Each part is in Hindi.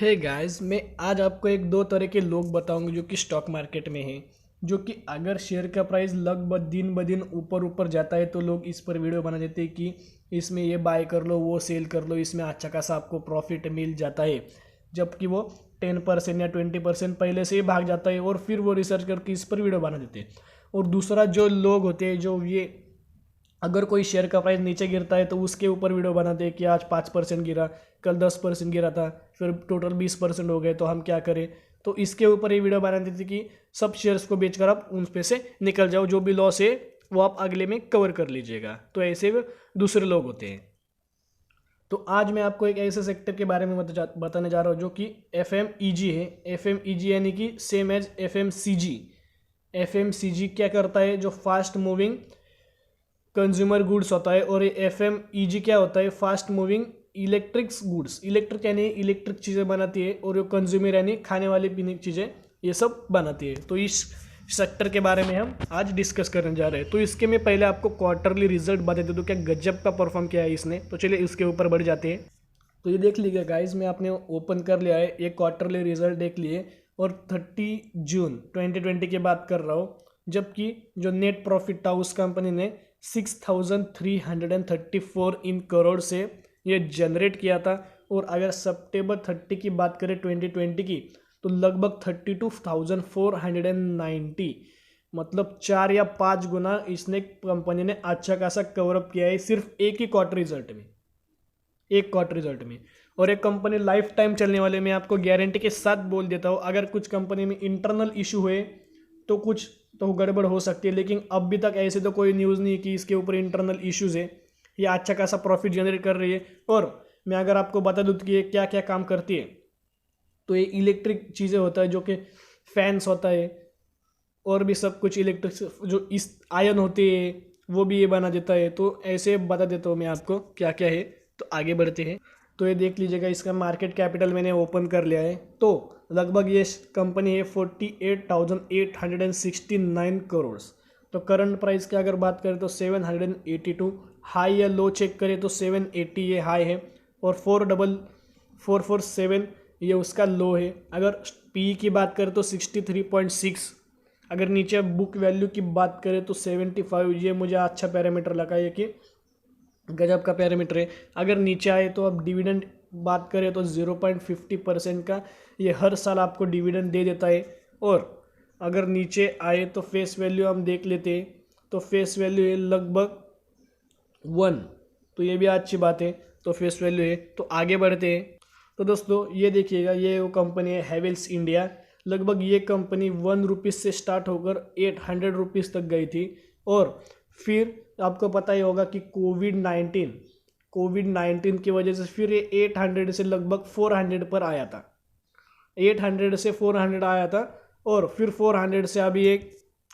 हे गाइस, मैं आज आपको एक दो तरह के लोग बताऊंगा जो कि स्टॉक मार्केट में हैं। जो कि अगर शेयर का प्राइस लगभग दिन ब दिन ऊपर ऊपर जाता है तो लोग इस पर वीडियो बना देते हैं कि इसमें ये बाय कर लो, वो सेल कर लो, इसमें अच्छा खासा आपको प्रॉफिट मिल जाता है। जबकि वो 10% या 20% पहले से ही भाग जाता है और फिर वो रिसर्च करके इस पर वीडियो बना देते हैं। और दूसरा जो लोग होते हैं जो ये अगर कोई शेयर का प्राइस नीचे गिरता है तो उसके ऊपर वीडियो बनाते हैं कि आज 5% गिरा, कल 10% गिरा था, फिर टोटल 20% हो गए तो हम क्या करें। तो इसके ऊपर ये वीडियो बनाती थी कि सब शेयर्स को बेचकर आप उन पे से निकल जाओ, जो भी लॉस है वो आप अगले में कवर कर लीजिएगा। तो ऐसे भी दूसरे लोग होते हैं। तो आज मैं आपको एक ऐसे सेक्टर के बारे में बताने जा रहा हूँ जो कि FMEG है। FMEG यानी कि सेम एज FMCG। FMCG क्या करता है, जो फास्ट मूविंग कंज्यूमर गुड्स होता है। और ये FMEG क्या होता है, fast moving electrics goods. Electric यानी इलेक्ट्रिक चीज़ें बनाती है और जो कंज्यूमर यानी खाने वाली पीने की चीज़ें ये सब बनाती है। तो इस सेक्टर के बारे में हम आज डिस्कस करने जा रहे हैं। तो इसके में पहले आपको क्वार्टरली रिजल्ट बता देता हूँ, क्या गजब का परफॉर्म किया है इसने। तो चलिए इसके ऊपर बढ़ जाते हैं। तो ये देख लीजिए गाइस, मैं आपने ओपन कर लिया है, ये क्वार्टरली रिजल्ट देख लिए। और 30 जून 2020 की बात कर रहा हूँ, जबकि जो नेट प्रॉफिट था उस कंपनी ने 6,334 इन करोड़ से ये जनरेट किया था। और अगर सितंबर 30 की बात करें 2020 की, तो लगभग 32,490, मतलब 4 या 5 गुना इसने कंपनी ने अच्छा खासा कवरअप किया है सिर्फ एक ही क्वार्टर रिजल्ट में, एक क्वार्टर रिजल्ट में। और एक कंपनी लाइफ टाइम चलने वाले, मैं आपको गारंटी के साथ बोल देता हूँ, अगर कुछ कंपनी में इंटरनल इशू हुए तो कुछ तो गड़बड़ हो सकती है, लेकिन अभी तक ऐसे तो कोई न्यूज़ नहीं है कि इसके ऊपर इंटरनल इश्यूज है। ये अच्छा खासा प्रॉफिट जनरेट कर रही है। और मैं अगर आपको बता दूँ कि ये क्या क्या काम करती है, तो ये इलेक्ट्रिक चीज़ें होता है जो कि फैंस होता है और भी सब कुछ इलेक्ट्रिक जो इस आयन होते हैं वो भी ये बना देता है। तो ऐसे बता देता हूँ मैं आपको क्या क्या है। तो आगे बढ़ते हैं। तो ये देख लीजिएगा, इसका मार्केट कैपिटल मैंने ओपन कर लिया है। तो लगभग ये कंपनी है 48,869 करोड़। तो करंट प्राइस की अगर बात करें तो 782, हाई या लो चेक करें तो 780 ये हाई है और 4,447 ये उसका लो है। अगर पी की बात करें तो 63.6। अगर नीचे बुक वैल्यू की बात करें तो 75, ये मुझे अच्छा पैरामीटर लगा है कि गजब का पैरामीटर है। अगर नीचे आए तो अब डिविडेंड बात करें तो 0.50% का ये हर साल आपको डिविडेंड दे देता है। और अगर नीचे आए तो फेस वैल्यू हम देख लेते हैं, तो फेस वैल्यू है लगभग 1। तो ये भी अच्छी बात है, तो फेस वैल्यू है। तो आगे बढ़ते हैं। तो दोस्तों ये देखिएगा, ये वो कंपनी है हैवेल्स इंडिया। लगभग ये कंपनी 1 रुपीज़ से स्टार्ट होकर 800 रुपीज़ तक गई थी। और फिर आपको पता ही होगा कि कोविड 19 की वजह से फिर ये 800 से लगभग 400 पर आया था। 800 से 400 आया था और फिर 400 से अभी एक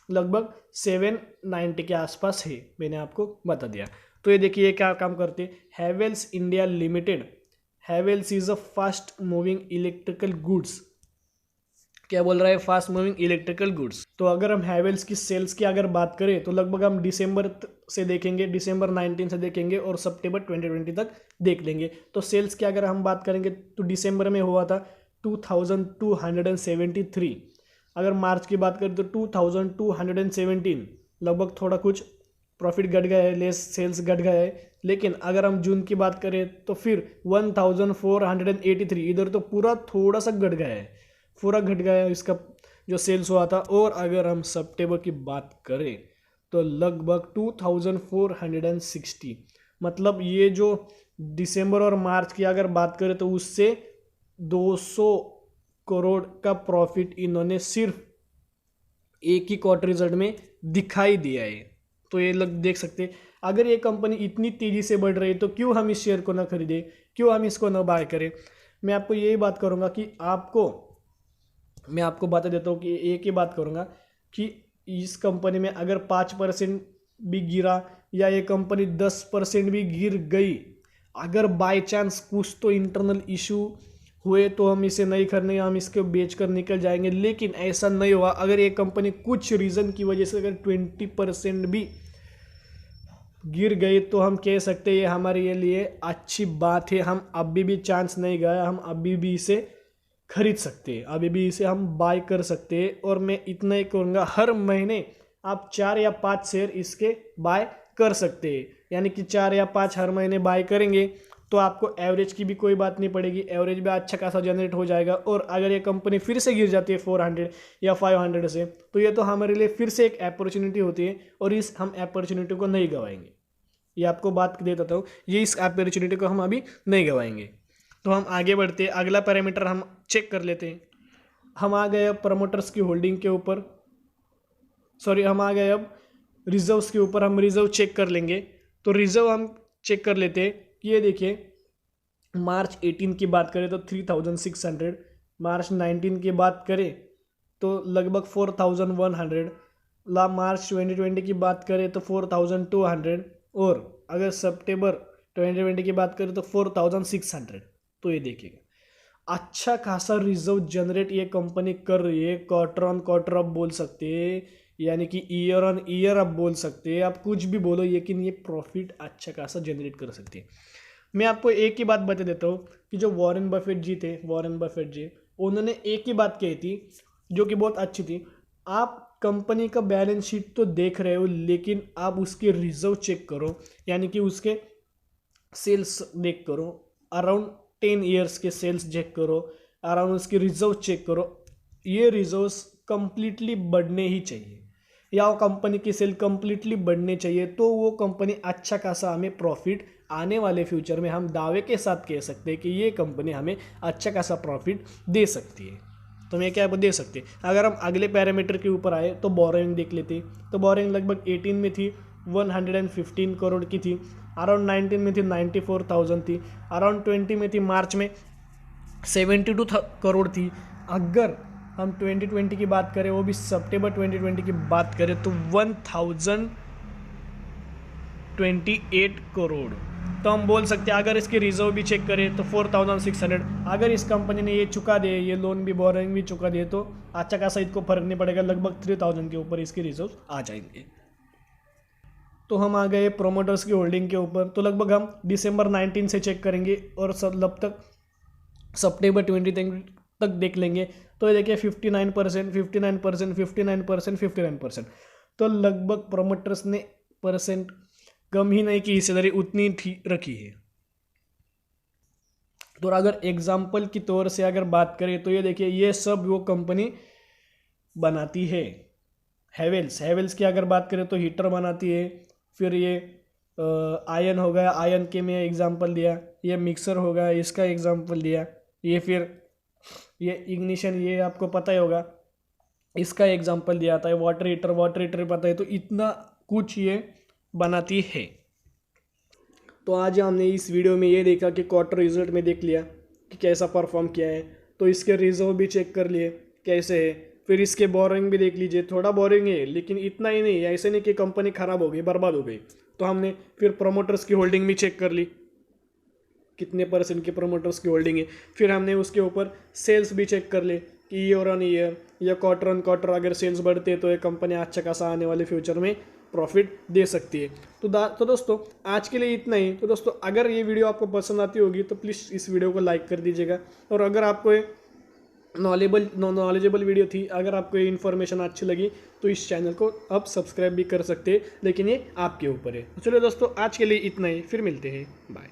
लगभग 790 के आसपास है, मैंने आपको बता दिया। तो ये देखिए क्या काम करते हैं, Havells India limited. Havells is a fast moving electrical goods. क्या बोल रहा है, फास्ट मूविंग इलेक्ट्रिकल गुड्स। तो अगर हम हैवेल्स की सेल्स की अगर बात करें तो लगभग हम दिसंबर से देखेंगे, दिसंबर 19 से देखेंगे और सितंबर 2020 तक देख लेंगे। तो सेल्स की अगर हम बात करेंगे तो दिसंबर में हुआ था 2273। अगर मार्च की बात करें तो 2217, लगभग थोड़ा कुछ प्रॉफिट घट गया है, लेस सेल्स घट गया है। लेकिन अगर हम जून की बात करें तो फिर 1483, इधर तो पूरा थोड़ा सा घट गया है, पूरा घट गया है इसका जो सेल्स हुआ था। और अगर हम सितंबर की बात करें तो लगभग 2460, मतलब ये जो दिसंबर और मार्च की अगर बात करें तो उससे 200 करोड़ का प्रॉफिट इन्होंने सिर्फ एक ही क्वार्टर रिजल्ट में दिखाई दिया है। तो ये लोग देख सकते हैं, अगर ये कंपनी इतनी तेज़ी से बढ़ रही है तो क्यों हम इस शेयर को ना खरीदें, क्यों हम इसको ना बाय करें। मैं आपको यही बात करूँगा कि मैं आपको बता देता हूँ कि एक ही बात करूँगा कि इस कंपनी में अगर 5% भी गिरा या ये कंपनी 10% भी गिर गई, अगर बाय चांस कुछ तो इंटरनल इशू हुए तो हम इसे नहीं खरीदेंगे, हम इसको बेचकर निकल जाएंगे। लेकिन ऐसा नहीं हुआ। अगर ये कंपनी कुछ रीज़न की वजह से अगर 20% भी गिर गई तो हम कह सकते हैं ये हमारे लिए अच्छी बात है। हम अभी भी चांस नहीं गया, हम अभी भी इसे खरीद सकते हैं, अभी भी इसे हम बाय कर सकते हैं। और मैं इतना ही कहूँगा, हर महीने आप 4 या 5 शेयर इसके बाय कर सकते हैं, यानी कि 4 या 5 हर महीने बाय करेंगे तो आपको एवरेज की भी कोई बात नहीं पड़ेगी, एवरेज भी अच्छा खासा जनरेट हो जाएगा। और अगर ये कंपनी फिर से गिर जाती है 400 या 500 से, तो ये तो हमारे लिए फिर से एक अपॉर्चुनिटी होती है और हम अपॉर्चुनिटी को नहीं गंवाएंगे। ये आपको बात दे देता हूँ, ये इस अपॉर्चुनिटी को हम अभी नहीं गंवाएंगे। तो हम आगे बढ़ते हैं, अगला पैरामीटर हम चेक कर लेते हैं। हम आ गए अब प्रमोटर्स की होल्डिंग के ऊपर, हम आ गए अब रिजर्व्स के ऊपर। हम रिजर्व चेक कर लेंगे, तो रिजर्व हम चेक कर लेते हैं कि ये देखिए मार्च 18 की बात करें तो 3600, मार्च 19 की बात करें तो लगभग 4100, मार्च 2020 की बात करें तो 4200, और अगर सितंबर 2020 की बात करें तो 4600। तो ये देखिएगा अच्छा खासा रिजर्व जनरेट ये कंपनी कर रही है। क्वार्टर ऑन क्वार्टर आप बोल सकते हैं, यानी कि ईयर ऑन ईयर आप बोल सकते हैं, आप कुछ भी बोलो, लेकिन ये प्रॉफिट अच्छा खासा जनरेट कर सकती है। मैं आपको एक ही बात बता देता हूँ कि जो वॉरेन बफेट जी थे, वॉरेन बफेट जी, उन्होंने एक ही बात कही थी जो कि बहुत अच्छी थी। आप कंपनी का बैलेंस शीट तो देख रहे हो, लेकिन आप उसके रिजर्व चेक करो, यानी कि उसके सेल्स देख करो, अराउंड 10 ईयर्स के सेल्स चेक करो, अराउंड उसके रिजर्व चेक करो। ये रिजर्व्स कंप्लीटली बढ़ने ही चाहिए, या वो कंपनी की सेल कंप्लीटली बढ़ने चाहिए, तो वो कंपनी अच्छा खासा हमें प्रॉफिट आने वाले फ्यूचर में हम दावे के साथ कह सकते हैं कि ये कंपनी हमें अच्छा खासा प्रॉफिट दे सकती है। तो मैं क्या दे सकते हैं। अगर हम अगले पैरामीटर के ऊपर आए तो बोरोइंग देख लेते, तो बोरोइंग लगभग 18 में थी 115 करोड़ की थी, अराउंड 19 में थी 94,000 थी, अराउंड 20 में थी मार्च में 72 करोड़ थी। अगर हम 2020 की बात करें, वो भी सितंबर 2020 की बात करें, तो 1028 करोड़। तो हम बोल सकते हैं अगर इसके रिजर्व भी चेक करें तो 4600। अगर इस कंपनी ने ये चुका दे, ये लोन भी बोरिंग भी चुका दे, तो अच्छा खासा इसको फर्क नहीं पड़ेगा, लगभग 3000 के ऊपर इसके रिजर्व आ जाएंगे। तो हम आ गए प्रोमोटर्स की होल्डिंग के ऊपर, तो लगभग हम दिसंबर 19 से चेक करेंगे और सब तक सितंबर 20 तक देख लेंगे। तो ये देखिए 59%, 59%, 59%, 59%। तो लगभग प्रोमोटर्स ने परसेंट कम ही नहीं की, हिस्सेदारी उतनी रखी है। तो अगर एग्जाम्पल की तौर से अगर बात करें तो ये देखिए ये सब वो कंपनी बनाती है। हैवेल्स की अगर बात करें तो हीटर बनाती है। फिर ये आयन हो गया, आयन के में एग्जाम्पल दिया। ये मिक्सर हो गया, इसका एग्जाम्पल दिया। ये फिर ये इग्निशन, ये आपको पता ही होगा, इसका एग्जाम्पल दिया था। वाटर हीटर पता है। तो इतना कुछ ये बनाती है। तो आज हमने इस वीडियो में ये देखा कि क्वार्टर रिजल्ट में देख लिया कि कैसा परफॉर्म किया है, तो इसके रिजर्व भी चेक कर लिए कैसे है। फिर इसके बोरिंग भी देख लीजिए, थोड़ा बोरिंग है लेकिन इतना ही नहीं, ऐसे नहीं कि कंपनी खराब हो गई, बर्बाद हो गई। तो हमने फिर प्रमोटर्स की होल्डिंग भी चेक कर ली, कितने परसेंट के प्रमोटर्स की होल्डिंग है। फिर हमने उसके ऊपर सेल्स भी चेक कर ले कि ईयर ऑन ईयर या क्वार्टर ऑन क्वार्टर अगर सेल्स बढ़ते हैं तो ये कंपनी अच्छा खासा आने वाले फ्यूचर में प्रॉफिट दे सकती है। तो दोस्तों आज के लिए इतना ही। तो दोस्तों अगर ये वीडियो आपको पसंद आती होगी तो प्लीज़ इस वीडियो को लाइक कर दीजिएगा। और अगर आपको नॉलेजेबल वीडियो थी, अगर आपको ये इन्फॉर्मेशन अच्छी लगी तो इस चैनल को आप सब्सक्राइब भी कर सकते हैं, लेकिन ये आपके ऊपर है। तो चलिए दोस्तों आज के लिए इतना ही, फिर मिलते हैं, बाय।